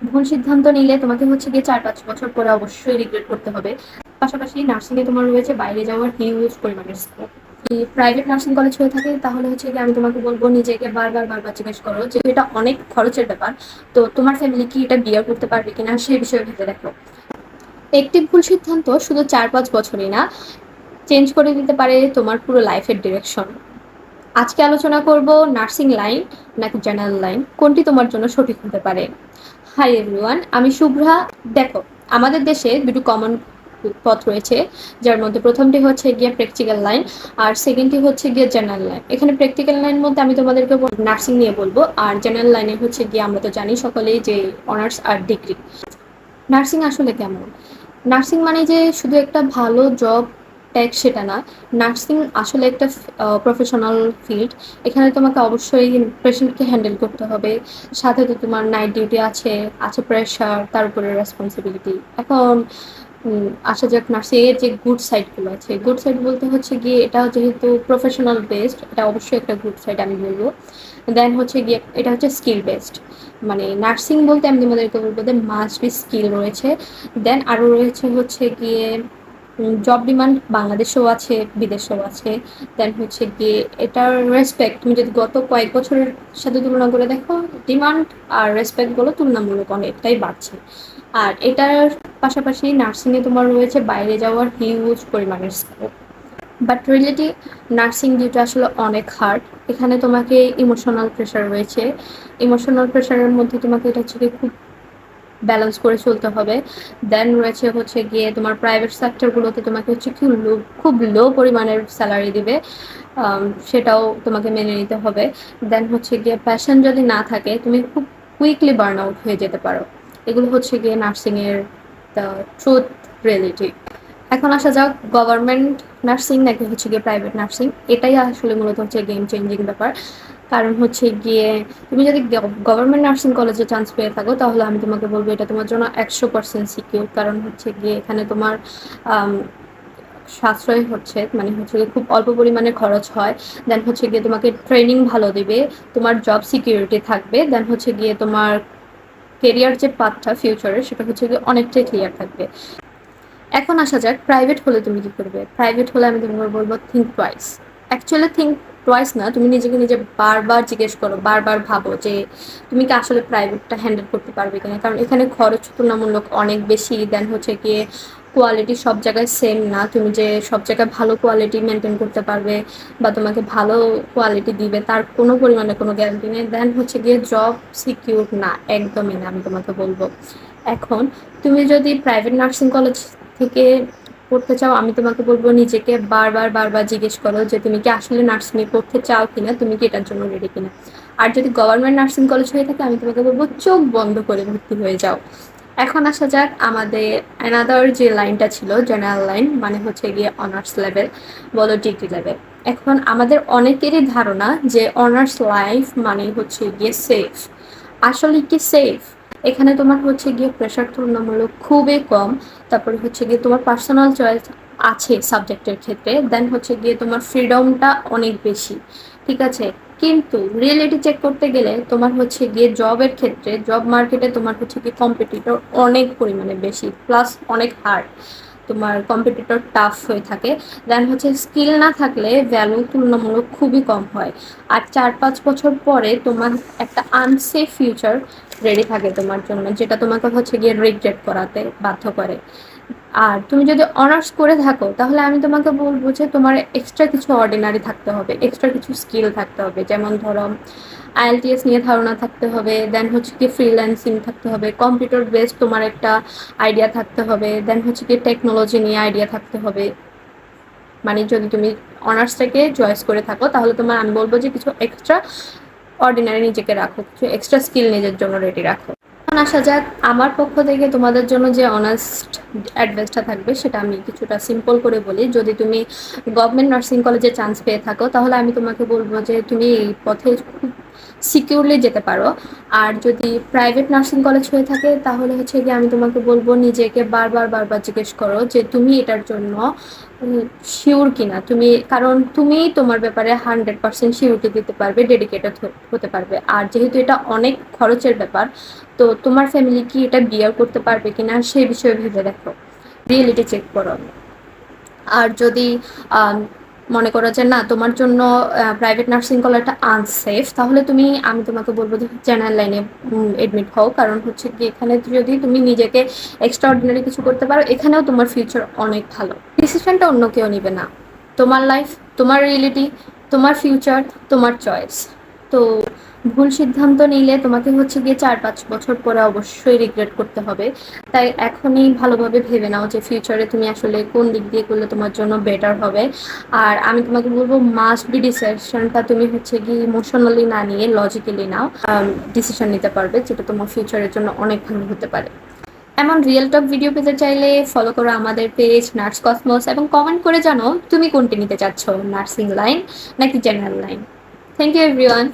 ভুল সিদ্ধান্ত নিলে তোমাকে হচ্ছে গিয়ে 4-5 বছর পরে অবশ্যই রিগ্রেট করতে হবে। পাশাপাশি নার্সিং এ তোমার রয়েছে বাইরে যাওয়ার হিউজ পরিমাণের স্কোপ। প্রাইভেট নার্সিং কলেজ হয়ে থাকে তাহলে হচ্ছে গিয়ে আমি তোমাকে বলবো নিজেকে বারবার বারবার জিজ্ঞেস করো যে এটা অনেক খরচের ব্যাপার, তো তোমার ফ্যামিলি কি এটা বিয়ার করতে পারবে কিনা সেই বিষয়ে ভেবে দেখো। একটি ভুল সিদ্ধান্ত শুধু 4-5 বছরই না, চেঞ্জ করে দিতে পারে তোমার পুরো লাইফের ডিরেকশন। আজকে আলোচনা করব নার্সিং লাইন নাকি জেনারেল লাইন, কোনটি তোমার জন্য সঠিক হতে পারে। হাই এভরিওয়ান, আমি শুভ্রা। দেখো, আমাদের দেশে দুটো কমন পথ রয়েছে, যার মধ্যে প্রথমটি হচ্ছে গিয়ে প্র্যাকটিক্যাল লাইন আর সেকেন্ডটি হচ্ছে গিয়ে জেনারেল লাইন। এখানে প্র্যাকটিক্যাল লাইন মধ্যে আমি তোমাদেরকে নার্সিং নিয়ে বলবো, আর জেনারেল লাইনে হচ্ছে গিয়ে আমরা তো জানি সকলেই যে অনার্স আর ডিগ্রি। নার্সিং আসলে কেমন? নার্সিং মানে যে শুধু একটা ভালো জব ট্যাগ সেটা না। নার্সিং আসলে একটা প্রফেশনাল ফিল্ড। এখানে তোমাকে অবশ্যই পেশেন্টকে হ্যান্ডেল করতে হবে, সাথে তো তোমার নাইট ডিউটি আছে, আছে প্রেশার, তার উপরে রেসপন্সিবিলিটি। এখন আসা যাক নার্সিং এর যে গুড সাইডগুলো আছে। গুড সাইড বলতে হচ্ছে গিয়ে এটা যেহেতু প্রফেশনাল বেসড, এটা অবশ্যই একটা গুড সাইড আমি বলবো। দেন হচ্ছে গিয়ে এটা হচ্ছে স্কিল বেসড, মানে নার্সিং বলতে আমি তোমাদেরকে বলবো যে মাস্ট বি স্কিল রয়েছে। দেন আরও রয়েছে হচ্ছে গিয়ে জব ডিমান্ড বাংলাদেশেও আছে, বিদেশেও আছে। দেন হচ্ছে গিয়ে এটার রেসপেক্ট তুমি যদি গত কয়েক বছরের সাথে তুলনা করে দেখো, ডিমান্ড আর রেসপেক্টগুলো তুলনামূলক অনেকটাই বাড়ছে। আর এটার পাশাপাশি নার্সিংয়ে তোমার রয়েছে বাইরে যাওয়ার হিউজ পরিমাণের scope. But reality nursing duty আসলে অনেক হার্ড। এখানে তোমাকে ইমোশনাল প্রেশার রয়েছে। ইমোশনাল প্রেশারের মধ্যে তোমাকে এটা হচ্ছে কি খুব ব্যালেন্স করে চলতে হবে। দেন রয়েছে হচ্ছে গিয়ে তোমার প্রাইভেট সেক্টরগুলোতে তোমাকে হচ্ছে কি খুব লো পরিমাণের স্যালারি দিবে, সেটাও তোমাকে মেনে নিতে হবে। দেন হচ্ছে গিয়ে প্যাশন যদি না থাকে তুমি খুব কুইকলি বার্ন আউট হয়ে যেতে পারো। এগুলো হচ্ছে গিয়ে নার্সিংয়ের দ্য ট্রুথ রিয়েলিটি। এখন আসা যাক গভর্নমেন্ট নার্সিং নাকি হচ্ছে গিয়ে প্রাইভেট নার্সিং, এটাই আসলে মূলত হচ্ছে গেম চেঞ্জিং ব্যাপার। কারণ হচ্ছে গিয়ে তুমি যদি গভর্নমেন্ট নার্সিং কলেজে চান্স পেয়ে থাকো তাহলে আমি তোমাকে বলবো এটা তোমার জন্য 100% সিকিউর। কারণ হচ্ছে গিয়ে এখানে তোমার আম, সাশ্রয় হচ্ছে, মানে হচ্ছে গিয়ে খুব অল্প পরিমাণে খরচ হয়। দেন হচ্ছে গিয়ে তোমাকে ট্রেনিং ভালো দিবে, তোমার জব সিকিউরিটি থাকবে। দেন হচ্ছে গিয়ে তোমার কেরিয়ার যে পাথটা ফিউচারে সেটা হচ্ছে গিয়ে অনেকটাই ক্লিয়ার থাকবে। এখন আসা যাক প্রাইভেট হলে তুমি কি করবে। প্রাইভেট হলে আমি তোমাকে বলবো think twice. Actually think twice না, তুমি নিজেকে নিজে বারবার জিজ্ঞেস করো, বারবার ভাবো যে তুমি কি আসলে প্রাইভেটটা হ্যান্ডেল করতে পারবে কিনা। কারণ এখানে খরচ তুলনামূলক অনেক বেশি। দেন হচ্ছে গিয়ে কোয়ালিটি সব জায়গায় সেম না, তুমি যে সব জায়গায় ভালো কোয়ালিটি মেনটেন করতে পারবে বা তোমাকে ভালো কোয়ালিটি দিবে তার কোনো পরিমাণে কোনো গ্যারান্টি নেই। দেন হচ্ছে গিয়ে জব সিকিউর না, একদমই না আমি তোমাকে বলবো। এখন তুমি যদি প্রাইভেট নার্সিং কলেজ থেকে পড়তে চাও, আমি তোমাকে বলবো নিজেকে বারবার বারবার জিজ্ঞেস করো যে তুমি কি আসলে নার্সিং পড়তে চাও কিনা, তুমি কি এটার জন্য রেডি কিনা। আর যদি গভর্নমেন্ট নার্সিং কলেজ হয়ে থাকে আমি তোমাকে বলবো চোখ বন্ধ করে ভর্তি হয়ে যাও। এখন আসা যাক আমাদের অ্যানাদার যে লাইনটা ছিল জেনারেল লাইন, মানে হচ্ছে গিয়ে অনার্স লেভেল বলো ডিগ্রি লেভেল। এখন আমাদের অনেকেরই ধারণা যে অনার্স লাইফ মানে হচ্ছে গিয়ে সেফ। আসলে কি সেফ? এখানে তোমার হচ্ছে গিয়ে প্রেশার তুলনামূলক খুবই কম। তারপরে হচ্ছে গিয়ে তোমার পার্সোনাল চয়েস আছে সাবজেক্টের ক্ষেত্রে। দেন হচ্ছে গিয়ে তোমার ফ্রিডমটা অনেক বেশি, ঠিক আছে। কিন্তু রিয়েলিটি চেক করতে গেলে তোমার হচ্ছে গিয়ে জবের ক্ষেত্রে জব মার্কেটে তোমার হচ্ছে গিয়ে কম্পিটিটর অনেক পরিমাণে বেশি, প্লাস অনেক হার্ড। তোমার কম্পিটিটর টাফ হয়ে থাকে। দেন হচ্ছে স্কিল না থাকলে ভ্যালু তুলনামূলক খুবই কম হয়। আর 4-5 বছর পরে তোমার একটা আনসেফ ফিউচার রেডি থাকে তোমার জন্য, যেটা তোমাকে হচ্ছে গিয়ে রিগ্রেট করাতে বাধ্য করে। আর তুমি যদি অনার্স করে থাকো তাহলে আমি তোমাকে বলবো যে তোমার এক্সট্রা কিছু অর্ডিনারি থাকতে হবে, এক্সট্রা কিছু স্কিল থাকতে হবে। যেমন ধরো আইএলটিএস নিয়ে ধারণা থাকতে হবে। দেন হচ্ছে কি ফ্রিল্যান্সিং থাকতে হবে, কম্পিউটার বেসড তোমার একটা আইডিয়া থাকতে হবে। দেন হচ্ছে কি টেকনোলজি নিয়ে আইডিয়া থাকতে হবে। মানে যদি তুমি অনার্সটাকে চয়েস করে থাকো তাহলে তোমার আমি বলবো যে কিছু এক্সট্রা অর্ডিনারি নিজেকে রাখো, কিছু এক্সট্রা স্কিল নিজের জন্য রেডি রাখো। এখন আসা যাক আমার পক্ষ থেকে তোমাদের জন্য যে অনেস্ট অ্যাডভাইসটা থাকবে সেটা আমি কিছুটা সিম্পল করে বলি। যদি তুমি গভর্নমেন্ট নার্সিং কলেজে চান্স পেয়ে থাকো তাহলে আমি তোমাকে বলবো যে তুমি এই পথে খুব সিকিউরলি যেতে পারো। আর যদি প্রাইভেট নার্সিং কলেজ হয়ে থাকে তাহলে হচ্ছে গিয়ে আমি তোমাকে বলবো নিজেকে বারবার বারবার জিজ্ঞেস করো যে তুমি এটার জন্য শিওর কিনা, তুমি, কারণ তুমি তোমার ব্যাপারে 100% শিওরিটি দিতে পারবে, ডেডিকেটেড হতে পারবে। আর যেহেতু এটা অনেক খরচের ব্যাপার, তো তোমার ফ্যামিলি কি এটা বিয়ার করতে পারবে কিনা সেই বিষয়ে ভেবে দেখো, রিয়েলিটি চেক করো। আর যদি মনে করো যে না তোমার জন্য প্রাইভেট নার্সিং কলেজটা আনসেফ, তাহলে আমি তোমাকে বলবো যে জেনারেল লাইনে এডমিট হও। কারণ হচ্ছে কি এখানে যদি তুমি নিজেকে এক্সট্রা অর্ডিনারি কিছু করতে পারো, এখানেও তোমার ফিউচার অনেক ভালো। ডিসিশনটা অন্য কেউ নিবে না, তোমার লাইফ, তোমার রিয়েলিটি, তোমার ফিউচার, তোমার চয়েস। তো ভুল সিদ্ধান্ত নিলে তোমাকে হচ্ছে গিয়ে 4-5 বছর পরে অবশ্যই রিগ্রেট করতে হবে। তাই এখনই ভালোভাবে ভেবে নাও যে ফিউচারে তুমি আসলে কোন দিক দিয়ে করলে তোমার জন্য বেটার হবে। আর আমি তোমাকে বলবো মাস্ট বি ডিসিশনটা তুমি হচ্ছে গিয়ে ইমোশনালি না নিয়ে লজিক্যালি নাও, ডিসিশন নিতে পারবে যেটা তোমার ফিউচারের জন্য অনেক ভালো হতে পারে। এমন রিয়েল টক ভিডিও পেতে চাইলে ফলো করো আমাদের পেজ নার্স কসমোস এবং কমেন্ট করে জানো তুমি কোনটি নিতে চাচ্ছ, নার্সিং লাইন নাকি general line. Thank you everyone.